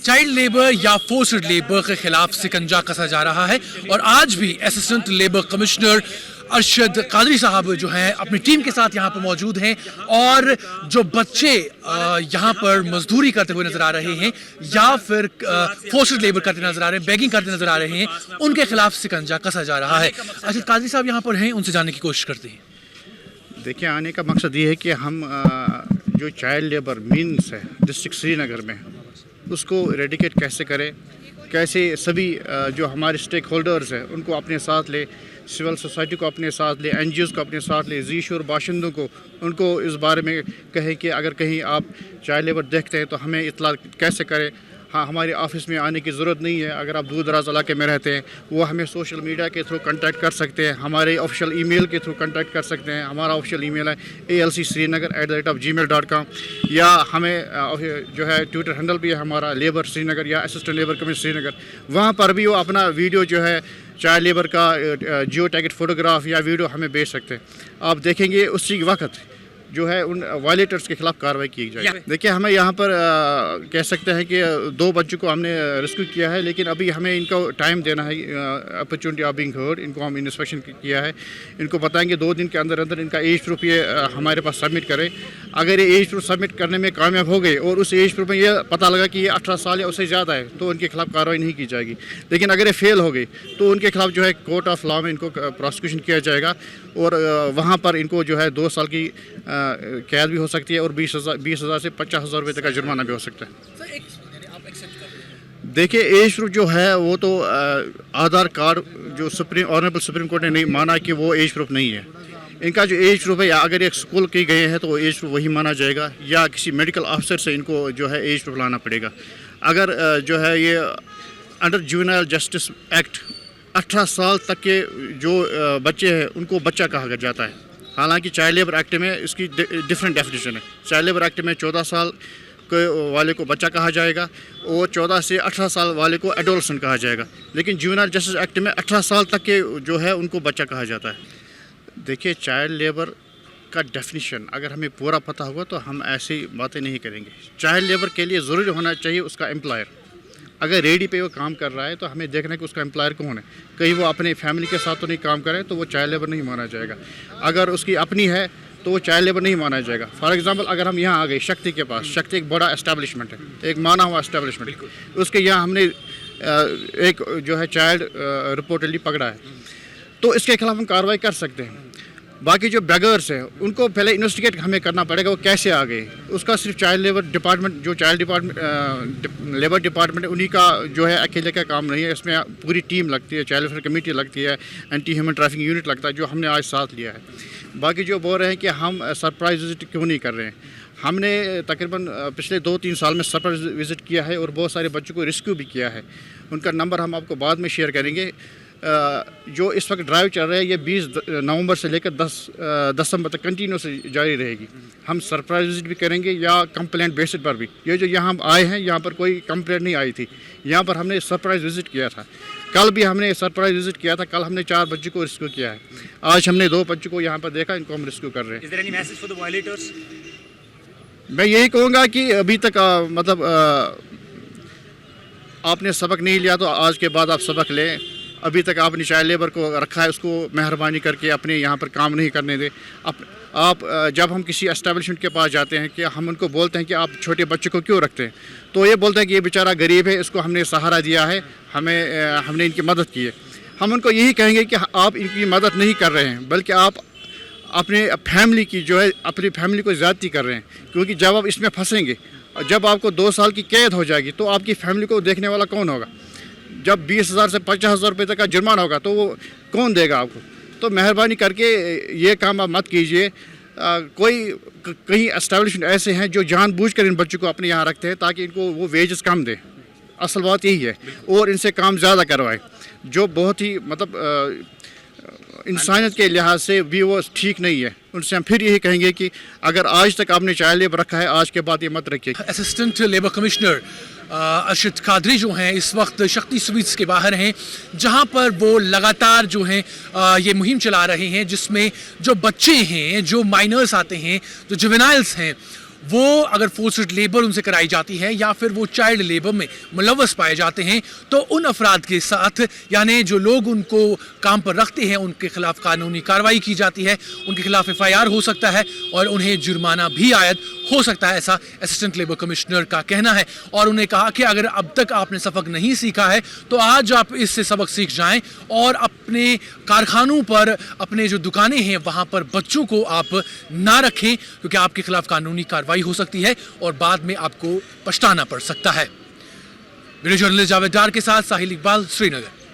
Child labour یا forced labour کے خلاف سکنجا کسا جا رہا ہے اور آج بھی assistant labour commissioner Arshad Qadri صاحب جو ہیں اپنی ٹیم کے ساتھ یہاں پر موجود ہیں اور جو بچے یہاں پر مزدوری کرتے ہوئے نظر آ رہے ہیں یا پھر فورسڈ لیبر کرتے نظر آ رہے ہیں، بیگنگ کرتے نظر آ رہے ہیں، ان کے خلاف سکنجا کسا جا رہا ہے۔ ارشد قادری صاحب یہاں پر ہیں، ان سے جاننے کی کوشش کرتے ہیں۔ دیکھیں، آنے کا مقصد یہ ہے کہ ہم جو چائلڈ لیبر مینس ہے ڈسٹرکٹ سری نگر میں اس کو ریڈیکیٹ کیسے کریں، کیسے سبھی جو ہمارے اسٹیک ہولڈرز ہیں ان کو اپنے ساتھ لے، سول سوسائٹی کو اپنے ساتھ لے، این جی اوز کو اپنے ساتھ لے، ذی شعور باشندوں کو ان کو اس بارے میں کہیں کہ اگر کہیں آپ چائلڈ لیبر دیکھتے ہیں تو ہمیں اطلاع کیسے کریں۔ ہاں، ہمارے آفس میں آنے کی ضرورت نہیں ہے، اگر آپ دور دراز علاقے میں رہتے ہیں وہ ہمیں سوشل میڈیا کے تھرو کنٹیکٹ کر سکتے ہیں، ہمارے آفیشیل ای میل کے تھرو کنٹیکٹ کر سکتے ہیں۔ ہمارا آفیشیل ای میل ہے alcsrinagar@gmail.com، یا ہمیں جو ہے ٹویٹر ہینڈل بھی ہے ہمارا لیبر سری نگر یا اسسٹنٹ لیبر کمشنر سری نگر، وہاں پر بھی وہ اپنا ویڈیو جو ہے چائلڈ لیبر کا جیو ٹیگڈ فوٹوگراف یا ویڈیو ہمیں بھیج سکتے ہیں۔ آپ دیکھیں گے اسی وقت جو ہے ان وائلیٹرز کے خلاف کارروائی کی جائے گی۔ دیکھیں، ہمیں یہاں پر کہہ سکتے ہیں کہ 2 بچوں کو ہم نے ریسکیو کیا ہے، لیکن ابھی ہمیں ان کو ٹائم دینا ہے، اپرچونٹی آف بینگ ہرڈ۔ ان کو ہم انسپیکشن کیا ہے، ان کو بتائیں گے 2 دن کے اندر اندر ان کا ایج پروف یہ ہمارے پاس سبمٹ کرے۔ اگر یہ ایج پروف سبمٹ کرنے میں کامیاب ہو گئے اور اس ایج پروف میں یہ پتہ لگا کہ یہ 18 سال یا اس سے زیادہ ہے تو ان کے خلاف کارروائی نہیں کی جائے گی، لیکن اگر یہ فیل ہو گئی تو ان کے خلاف جو ہے کورٹ آف لاء میں ان کو پروسیکیوشن کیا جائے گا اور وہاں پر ان کو جو ہے 2 سال کی قید بھی ہو سکتی ہے اور 20,000 سے 50,000 روپے تک کا جرمانہ بھی ہو سکتا ہے۔ دیکھیے، ایج پروف جو ہے وہ تو آدھار کارڈ جو آنریبل سپریم کورٹ نے نہیں مانا کہ وہ ایج پروف نہیں ہے۔ ان کا جو ایج پروف ہے، یا اگر ایک اسکول کے گئے ہیں تو وہ ایج پروف وہی مانا جائے گا، یا کسی میڈیکل آفیسر سے ان کو جو ہے ایج پروف لانا پڑے گا۔ اگر جو ہے یہ انڈر جوینائل جسٹس ایکٹ 18 سال تک کے جو بچے ہیں ان کو بچہ کہا جاتا ہے، حالانکہ چائلڈ لیبر ایکٹ میں اس کی ڈفرینٹ ڈیفینیشن ہے۔ چائلڈ لیبر ایکٹ میں 14 سال کے والے کو بچہ کہا جائے گا اور 14 سے 18 سال والے کو ایڈولسنٹ کہا جائے گا، لیکن جوینائل جسٹس ایکٹ میں 18 سال تک کے جو ہے ان کو بچہ کہا جاتا ہے۔ دیکھیے، چائلڈ لیبر کا ڈیفینیشن اگر ہمیں پورا پتہ ہوگا تو ہم ایسی باتیں نہیں کریں گے۔ چائلڈ لیبر کے لیے ضروری ہونا چاہیے اس کا امپلائر۔ اگر ریڈی پہ وہ کام کر رہا ہے تو ہمیں دیکھنا ہے کہ اس کا امپلائر کون ہے، کہیں وہ اپنے فیملی کے ساتھ تو نہیں کام کرے تو وہ چائلڈ لیبر نہیں مانا جائے گا۔ اگر اس کی اپنی ہے تو وہ چائلڈ لیبر نہیں مانا جائے گا۔ فار ایگزامپل، اگر ہم یہاں آ گئے شکتی کے پاس، شکتی ایک بڑا اسٹیبلشمنٹ ہے، ایک مانا ہوا اسٹیبلشمنٹ، اس کے یہاں ہم نے ایک جو ہے چائلڈ رپورٹلی پکڑا ہے تو اس کے خلاف ہم کارروائی کر سکتے ہیں۔ باقی جو بیگرس ہیں ان کو پہلے انویسٹیگیٹ ہمیں کرنا پڑے گا وہ کیسے آ گئے، اس کا صرف چائلڈ لیبر ڈپارٹمنٹ جو چائلڈ لیبر ڈپارٹمنٹ انہی کا جو ہے اکیلے کا کام نہیں ہے، اس میں پوری ٹیم لگتی ہے، چائلڈ ویلفیئر کمیٹی لگتی ہے، اینٹی ہیومن ٹریفکنگ یونٹ لگتا ہے جو ہم نے آج ساتھ لیا ہے۔ باقی جو بول رہے ہیں کہ ہم سرپرائز وزٹ کیوں نہیں کر رہے ہیں، ہم نے تقریباً پچھلے 2-3 سال میں سرپرائز وزٹ کیا ہے اور بہت سارے بچوں کو ریسکیو بھی کیا ہے۔ ان کا نمبر ہم آپ کو بعد میں شیئر کریں گے۔ جو اس وقت ڈرائیو چل رہا ہے یہ 20 نومبر سے لے کر 10 دسمبر تک کنٹینیو سے جاری رہے گی۔ ہم سرپرائز وزٹ بھی کریں گے یا کمپلینٹ بیسڈ پر بھی۔ یہ جو یہاں آئے ہیں یہاں پر کوئی کمپلینٹ نہیں آئی تھی، یہاں پر ہم نے سرپرائز وزٹ کیا تھا۔ کل بھی ہم نے سرپرائز وزٹ کیا تھا، کل ہم نے 4 بچوں کو ریسکیو کیا ہے، آج ہم نے 2 بچوں کو یہاں پر دیکھا، ان کو ہم ریسکیو کر رہے ہیں۔ میں یہی کہوں گا کہ ابھی تک مطلب آپ نے سبق نہیں لیا تو آج کے بعد آپ سبق لیں۔ ابھی تک آپ نے چائلڈ لیبر کو رکھا ہے، اس کو مہربانی کر کے اپنے یہاں پر کام نہیں کرنے دیں۔ آپ جب ہم کسی اسٹیبلشمنٹ کے پاس جاتے ہیں کہ ہم ان کو بولتے ہیں کہ آپ چھوٹے بچے کو کیوں رکھتے ہیں تو یہ بولتے ہیں کہ یہ بیچارہ غریب ہے، اس کو ہم نے سہارا دیا ہے، ہم نے ان کی مدد کی ہے۔ ہم ان کو یہی کہیں گے کہ آپ ان کی مدد نہیں کر رہے ہیں بلکہ آپ اپنے فیملی کی جو ہے اپنی فیملی کو زیادتی کر رہے ہیں، کیونکہ جب آپ اس میں پھنسیں گے، جب آپ کو 2 سال کی قید ہو جائے گی تو آپ کی فیملی کو دیکھنے والا کون ہوگا؟ جب 20,000 سے 50,000 روپے تک کا جرمانہ ہوگا تو وہ کون دے گا آپ کو؟ تو مہربانی کر کے یہ کام آپ مت کیجیے۔ کئی اسٹیبلشمنٹ ایسے ہیں جو جان بوجھ کر ان بچوں کو اپنے یہاں رکھتے ہیں تاکہ ان کو وہ ویجز کم دیں، اصل بات یہی ہے، اور ان سے کام زیادہ کروائے، جو بہت ہی مطلب انسانیت کے لحاظ سے بھی وہ ٹھیک نہیں ہے۔ ان سے ہم پھر یہی کہیں گے کہ اگر آج تک آپ نے چائلڈ لیبر رکھا ہے، آج کے بعد یہ مت رکھیے۔ Assistant labour commissioner Arshad Qadri جو ہیں اس وقت شکتی سویٹس کے باہر ہیں، جہاں پر وہ لگاتار جو ہیں یہ مہم چلا رہے ہیں، جس میں جو بچے ہیں، جو مائنرز آتے ہیں، جو جوینائلز ہیں، وہ اگر فورسڈ لیبر ان سے کرائی جاتی ہے یا پھر وہ چائلڈ لیبر میں ملوث پائے جاتے ہیں تو ان افراد کے ساتھ یعنی جو لوگ ان کو کام پر رکھتے ہیں ان کے خلاف قانونی کارروائی کی جاتی ہے, ان کے خلاف FIR ہو سکتا ہے اور انہیں جرمانہ بھی عائد ہو سکتا ہے, ایسا اسسٹنٹ لیبر کمشنر کا کہنا ہے. اور انہیں کہا کہ اگر اب تک آپ نے سبق نہیں سیکھا ہے تو آج آپ اس سے سبق سیکھ جائیں اور اپنے کارخانوں پر, اپنے جو دکانیں ہیں وہاں پر بچوں کو آپ نہ رکھیں کیونکہ آپ کے خلاف قانونی کارروائی ہو سکتی ہے اور بعد میں آپ کو پچھتانا پڑ سکتا ہے. ویڈیو جرنلسٹ جاوید ڈار کے ساتھ ساحل اقبال, سری نگر.